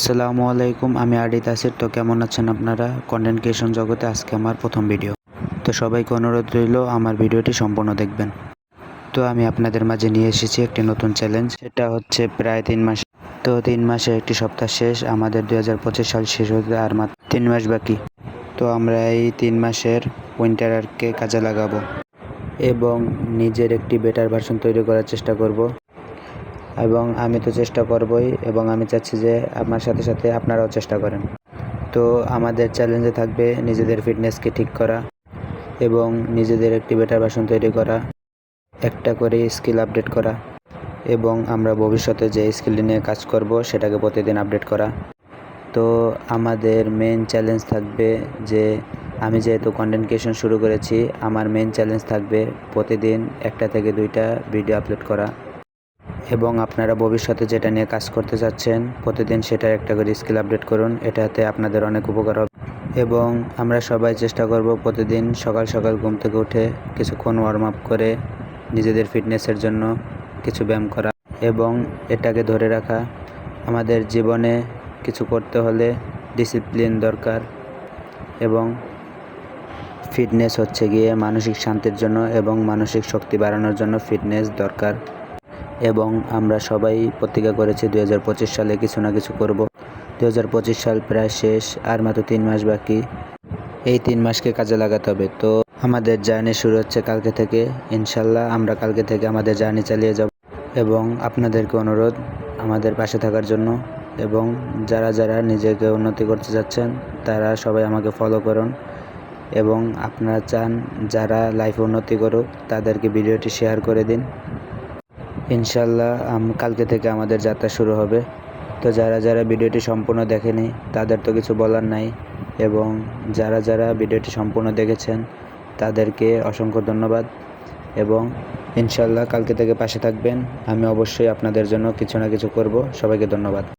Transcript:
আসসালামু আলাইকুম, আমি আরিত আসির। তো কেমন আছেন আপনারা? কন্টেন্ট ক্রিয়েশন জগতে আজকে আমার প্রথম ভিডিও। তো সবাইকে অনুরোধ রইল আমার ভিডিওটি সম্পূর্ণ দেখবেন। তো আমি আপনাদের মাঝে নিয়ে এসেছি একটি নতুন চ্যালেঞ্জ। এটা হচ্ছে প্রায় 3 মাস। তো 3 মাসে একটি সপ্তাহ শেষ, আমাদের 2025 সাল শেষ হতে আর মাত্র 3 মাস বাকি। তো আমরা এই 3 মাসের উইন্টারকে কাজে লাগাবো এবং নিজের একটি বেটার ভার্সন তৈরি করার চেষ্টা করব। এবং আমি তো চেষ্টা করবই, এবং আমি চাচ্ছি যে আমার সাথে সাথে আপনারাও চেষ্টা করেন। তো আমাদের চ্যালেঞ্জে থাকবে নিজেদের ফিটনেসকে ঠিক করা এবং নিজেদের একটি বেটার ভার্সন তৈরি করা, একটা করে স্কিল আপডেট করা, এবং আমরা ভবিষ্যতে যে স্কিলটি নিয়ে কাজ করব সেটাকে প্রতিদিন আপডেট করা। তো আমাদের মেন চ্যালেঞ্জ থাকবে যে আমি যেহেতু কন্টেন্ট ক্রিয়েশন শুরু করেছি, আমার মেন চ্যালেঞ্জ থাকবে প্রতিদিন 1টা থেকে 2টা ভিডিও আপলোড করা। এবং আপনারা ভবিষ্যতে যেটা নিয়ে কাজ করতে চাচ্ছেন প্রতিদিন সেটার একটা করে স্কিল আপডেট করুন, এটাতে আপনাদের অনেক উপকার হবে। এবং আমরা সবাই চেষ্টা করব প্রতিদিন সকাল সকাল ঘুম থেকে উঠে কিছুক্ষণ ওয়ার্ম আপ করে নিজেদের ফিটনেসের জন্য কিছু ব্যায়াম করা এবং এটাকে ধরে রাখা। আমাদের জীবনে কিছু করতে হলে ডিসিপ্লিন দরকার, এবং ফিটনেস হচ্ছে গিয়ে মানসিক শান্তির জন্য এবং মানসিক শক্তি বাড়ানোর জন্য ফিটনেস দরকার। এবং আমরা সবাই প্রতিজ্ঞা করেছি 2025 সালে কিছু না কিছু করব। 2025 সাল প্রায় শেষ, আর মাত্র 3 মাস বাকি। এই 3 মাসকে কাজে লাগাতে হবে। তো আমাদের জার্নি শুরু হচ্ছে কালকে থেকে। ইনশাল্লাহ আমরা কালকে থেকে আমাদের জার্নি চালিয়ে যাব। এবং আপনাদেরকে অনুরোধ আমাদের পাশে থাকার জন্য, এবং যারা যারা নিজেকে উন্নতি করতে যাচ্ছেন তারা সবাই আমাকে ফলো করুন। এবং আপনারা চান যারা লাইফে উন্নতি করুক তাদেরকে ভিডিওটি শেয়ার করে দিন। ইনশাল্লাহ কালকে থেকে আমাদের যাত্রা শুরু হবে। তো যারা যারা ভিডিওটি সম্পূর্ণ দেখেনি তাদের তো কিছু বলার নাই, এবং যারা যারা ভিডিওটি সম্পূর্ণ দেখেছেন তাদেরকে অসংখ্য ধন্যবাদ। এবং ইনশাল্লাহ কালকে থেকে পাশে থাকবেন, আমি অবশ্যই আপনাদের জন্য কিছু না কিছু করব। সবাইকে ধন্যবাদ।